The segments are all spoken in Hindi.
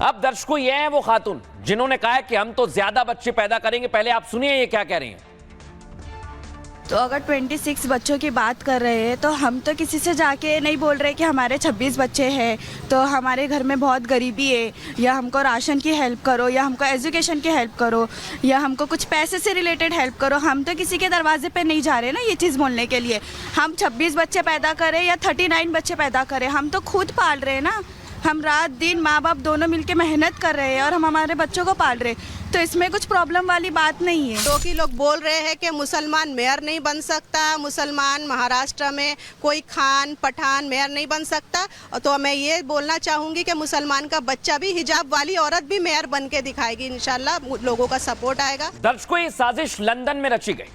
अब दर्शकों, ये हैं वो खातून जिन्होंने कहा है कि हम तो ज्यादा बच्चे पैदा करेंगे। पहले आप सुनिए ये क्या कह रही हैं। तो अगर 26 बच्चों की बात कर रहे हैं तो हम तो किसी से जाके नहीं बोल रहे कि हमारे 26 बच्चे हैं तो हमारे घर में बहुत गरीबी है, या हमको राशन की हेल्प करो, या हमको एजुकेशन की हेल्प करो, या हमको कुछ पैसे से रिलेटेड हेल्प करो। हम तो किसी के दरवाजे पे नहीं जा रहे ना ये चीज़ बोलने के लिए। हम 26 बच्चे पैदा करें या 39 बच्चे पैदा करें, हम तो खुद पाल रहे हैं ना। हम रात दिन माँ बाप दोनों मिलके मेहनत कर रहे हैं और हम हमारे बच्चों को पाल रहे हैं, तो इसमें कुछ प्रॉब्लम वाली बात नहीं है। तो कि लोग बोल रहे हैं कि मुसलमान मेयर नहीं बन सकता, मुसलमान महाराष्ट्र में कोई खान पठान मेयर नहीं बन सकता, तो मैं ये बोलना चाहूँगी कि मुसलमान का बच्चा भी, हिजाब वाली औरत भी मेयर बन के दिखाएगी। इंशाल्लाह लोगों का सपोर्ट आएगा। दर्शकों, ये साजिश लंदन में रची गई,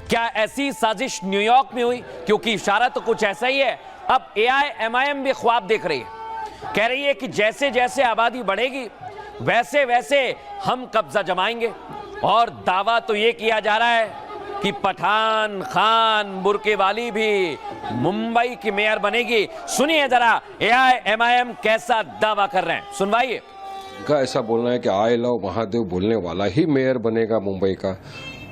क्या ऐसी साजिश न्यूयॉर्क में हुई? क्योंकि इशारा तो कुछ ऐसा ही है। अब AIMIM भी ख्वाब देख रही है, कह रही है कि जैसे जैसे आबादी बढ़ेगी वैसे वैसे हम कब्जा जमाएंगे। और दावा तो ये किया जा रहा है कि पठान खान बुर्के वाली भी मुंबई की मेयर बनेगी। सुनिए जरा AIMIM कैसा दावा कर रहे हैं, सुनवाइए। का ऐसा बोलना है कि आई लव महादेव बोलने वाला ही मेयर बनेगा मुंबई का,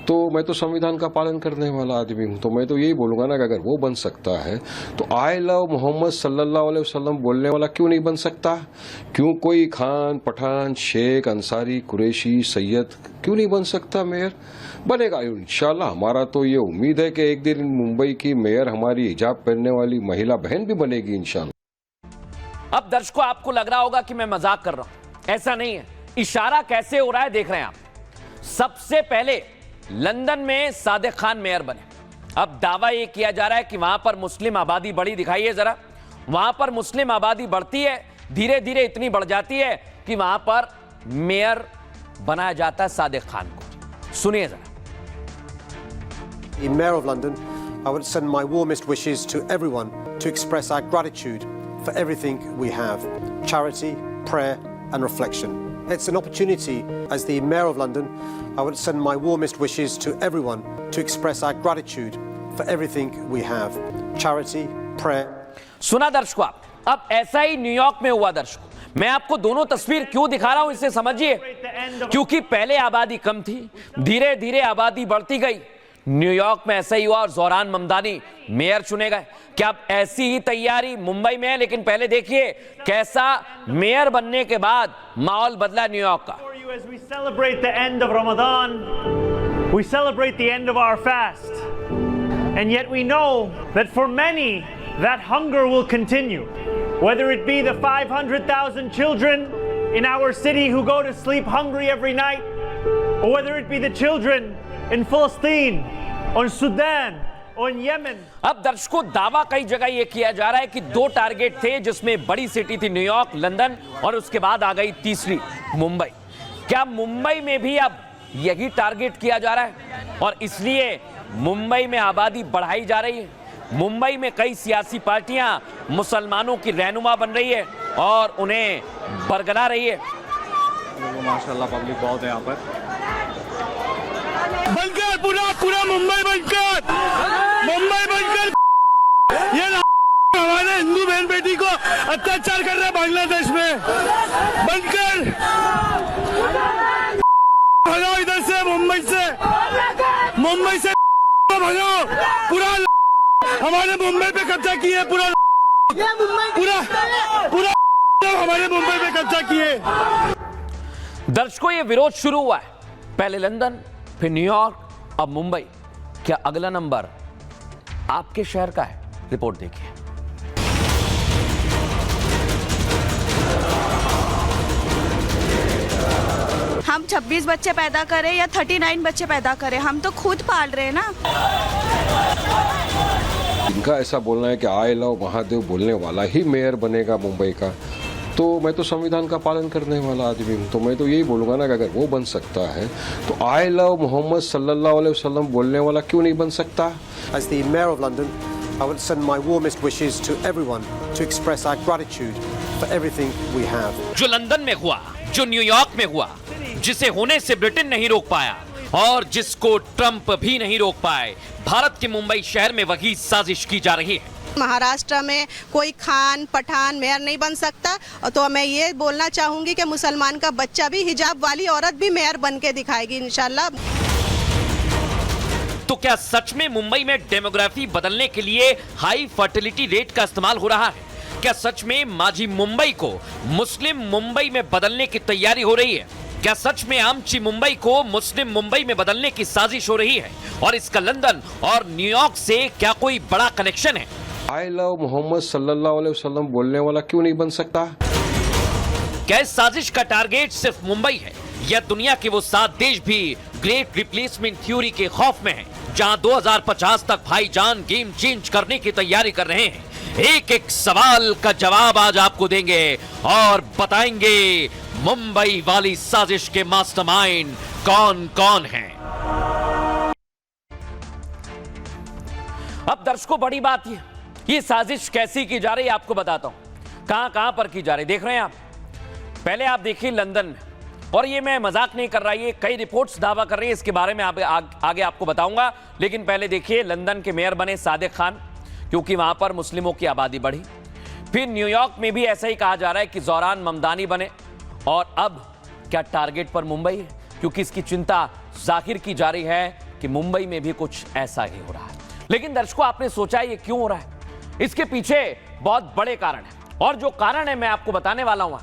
तो मैं तो संविधान का पालन करने वाला आदमी हूं, तो मैं तो यही बोलूंगा ना कि अगर वो बन सकता है तो आई लव मोहम्मद सल्लल्लाहु अलैहि वसल्लम बोलने वाला क्यों नहीं बन सकता? क्यों कोई खान पठान शेख अंसारी कुरैशी सैयद क्यों नहीं बन सकता मेयर? बनेगा इंशाल्लाह। हमारा तो ये उम्मीद है कि एक दिन मुंबई की मेयर हमारी हिजाब पहनने वाली महिला बहन भी बनेगी इंशाल्लाह। अब दर्शकों, आपको लग रहा होगा कि मैं मजाक कर रहा हूं, ऐसा नहीं है। इशारा कैसे हो रहा है देख रहे हैं आप। सबसे पहले लंदन में सादिक खान मेयर बने। अब दावा यह किया जा रहा है कि वहां पर मुस्लिम आबादी बढ़ी, दिखाइए जरा। वहां पर मुस्लिम आबादी बढ़ती है, धीरे धीरे इतनी बढ़ जाती है कि वहां पर मेयर बनाया जाता है सादिक खान को। सुनिए जरा। Mayor of London, I would send my warmest wishes to everyone to express our gratitude for everything we have: charity, prayer and reflection. It's an opportunity as the Mayor of London. I would send my warmest wishes to everyone to express our gratitude for everything we have: charity, prayer. सुना दर्शकों आप, अब ऐसा ही न्यूयॉर्क में हुआ। दर्शकों, मैं आपको दोनों तस्वीर क्यों दिखा रहा हूं इसे समझिए। क्योंकि पहले आबादी कम थी, धीरे धीरे आबादी बढ़ती गई। न्यूयॉर्क में ऐसा ही हुआ और ज़ोरान ममदानी मेयर चुने गए। क्या अब ऐसी ही तैयारी मुंबई में है? लेकिन पहले देखिए कैसा मेयर बनने के बाद माहौल बदला न्यूयॉर्क का। As we celebrate the end of Ramadan, we celebrate the end of our fast. And yet we know that for many, that hunger will continue. Whether it be the 500,000 children in our city who go to sleep hungry every night, or whether it be the children in Palestine, or Sudan, or in Yemen. अब दर्शकों, दावा कई जगह यह किया जा रहा है कि दो टारगेट थे, जिसमें बड़ी सिटी थी न्यूयॉर्क, लंदन, और उसके बाद आ गई तीसरी मुंबई। क्या मुंबई में भी अब यही टारगेट किया जा रहा है और इसलिए मुंबई में आबादी बढ़ाई जा रही है? मुंबई में कई सियासी पार्टियां मुसलमानों की रहनुमा बन रही है और उन्हें बरगला रही है। माशाल्लाह पब्लिक बहुत है यहाँ पर। बनकर पूरा मुंबई बनकर ये हमारे हिंदू बहन बेटी को अत्याचार कर रहा है बांग्लादेश में। बनकर भगाओ इधर से, मुंबई से भगाओ। पूरा हमारे मुंबई पे कब्जा किए, पूरा हमारे मुंबई पे कब्जा किए। दर्शकों, ये विरोध शुरू हुआ है, पहले लंदन, फिर न्यूयॉर्क, अब मुंबई। क्या अगला नंबर आपके शहर का है? रिपोर्ट देखिए। हम 26 बच्चे पैदा करें या 39 बच्चे पैदा करें, हम तो खुद पाल रहे हैं ना। इनका ऐसा बोलना है कि आई लव महादेव बोलने वाला ही मेयर बनेगा मुंबई का, तो मैं तो संविधान का पालन करने वाला आदमी हूं, तो मैं तो यही बोलूंगा ना कि अगर वो बन सकता है तो आई लव मोहम्मद सल्लल्लाहु अलैहि वसल्लम बोलने वाला क्यों नहीं बन सकता? As the Mayor of London, I would send my warmest wishes to everyone to express our gratitude for everything we have. जो लंदन में हुआ, जो न्यूयॉर्क में हुआ, जिसे होने से ब्रिटेन नहीं रोक पाया, और जिसको ट्रंप भी नहीं रोक पाए। भारत के मुंबई शहर में वही साजिश की जा रही है। महाराष्ट्र में कोई खान पठान मेयर नहीं बन सकता, तो मैं ये बोलना चाहूंगी कि मुसलमान का बच्चा भी, हिजाब वाली औरत भी मेयर बन के दिखाएगी इंशाल्लाह। तो क्या सच में मुंबई में डेमोग्राफी बदलने के लिए हाई फर्टिलिटी रेट का इस्तेमाल हो रहा है? क्या सच में माझी मुंबई को मुस्लिम मुंबई में बदलने की तैयारी हो रही है? क्या सच में आमची मुंबई को मुस्लिम मुंबई में बदलने की साजिश हो रही है? और इसका लंदन और न्यूयॉर्क से क्या कोई बड़ा कनेक्शन है? आई लव मोहम्मद सल्लल्लाहु अलैहि वसल्लम बोलने वाला क्यों नहीं बन सकता? क्या इस साजिश का टारगेट सिर्फ मुंबई है या दुनिया के वो 7 देश भी ग्रेट रिप्लेसमेंट थ्योरी के खौफ में हैं, जहां 2050 तक भाईजान गेम चेंज करने की तैयारी कर रहे हैं? एक एक सवाल का जवाब आज आपको देंगे और बताएंगे मुंबई वाली साजिश के मास्टरमाइंड कौन कौन हैं। अब दर्शकों, बड़ी बात ये साजिश कैसी की जा रही है आपको बताता हूं। कहां पर की जा रही देख रहे हैं आप। पहले आप देखिए लंदन में, और ये मैं मजाक नहीं कर रहा, ये कई रिपोर्ट्स दावा कर रही है, इसके बारे में आगे आपको बताऊंगा। लेकिन पहले देखिए, लंदन के मेयर बने सादिक खान, क्योंकि वहां पर मुस्लिमों की आबादी बढ़ी। फिर न्यूयॉर्क में भी ऐसा ही कहा जा रहा है कि ज़ोरान ममदानी बने। और अब क्या टारगेट पर मुंबई है, क्योंकि इसकी चिंता जाहिर की जा रही है कि मुंबई में भी कुछ ऐसा ही हो रहा है। लेकिन दर्शकों, आपने सोचा ये क्यों हो रहा है? इसके पीछे बहुत बड़े कारण हैं, और जो कारण है मैं आपको बताने वाला हूं।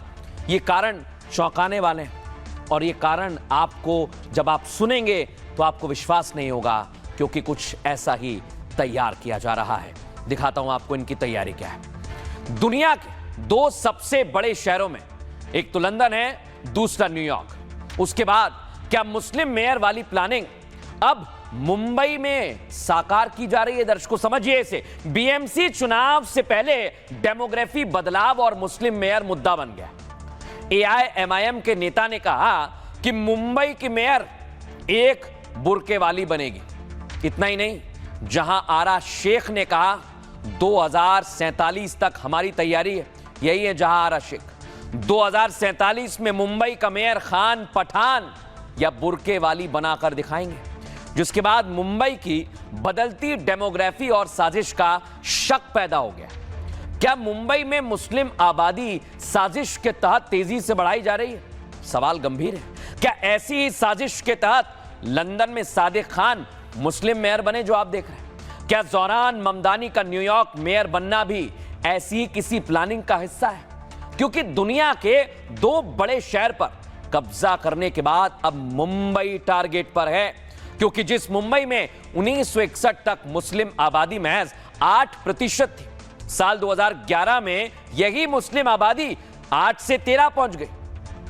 ये कारण चौंकाने वाले हैं, और ये कारण आपको जब आप सुनेंगे तो आपको विश्वास नहीं होगा, क्योंकि कुछ ऐसा ही तैयार किया जा रहा है। दिखाता हूं आपको इनकी तैयारी क्या है। दुनिया के 2 सबसे बड़े शहरों में, एक तो लंदन है, दूसरा न्यूयॉर्क। उसके बाद क्या मुस्लिम मेयर वाली प्लानिंग अब मुंबई में साकार की जा रही है? दर्शकों समझिए इसे। बीएमसी चुनाव से पहले डेमोग्राफी बदलाव और मुस्लिम मेयर मुद्दा बन गया। एआईएमआईएम के नेता ने कहा कि मुंबई की मेयर एक बुर्के वाली बनेगी। इतना ही नहीं, जहां आरा शेख ने कहा 2047 तक हमारी तैयारी है, यही है जहां आरा शेख। 2047 में मुंबई का मेयर खान पठान या बुर्के वाली बनाकर दिखाएंगे, जिसके बाद मुंबई की बदलती डेमोग्राफी और साजिश का शक पैदा हो गया। क्या मुंबई में मुस्लिम आबादी साजिश के तहत तेजी से बढ़ाई जा रही है? सवाल गंभीर है। क्या ऐसी ही साजिश के तहत लंदन में सादिक खान मुस्लिम मेयर बने, जो आप देख रहे हैं? क्या ज़ोरान ममदानी का न्यूयॉर्क मेयर बनना भी ऐसी किसी प्लानिंग का हिस्सा है? क्योंकि दुनिया के 2 बड़े शहर पर कब्जा करने के बाद अब मुंबई टारगेट पर है, क्योंकि जिस मुंबई में 1961 तक मुस्लिम आबादी महज 8% थी, साल 2011 में यही मुस्लिम आबादी 8 से 13 पहुंच गई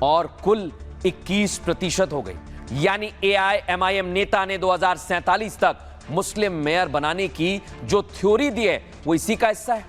और कुल 21% हो गई। यानी एआईएमआईएम नेता ने 2047 तक मुस्लिम मेयर बनाने की जो थ्योरी दी है, वो इसी का हिस्सा है।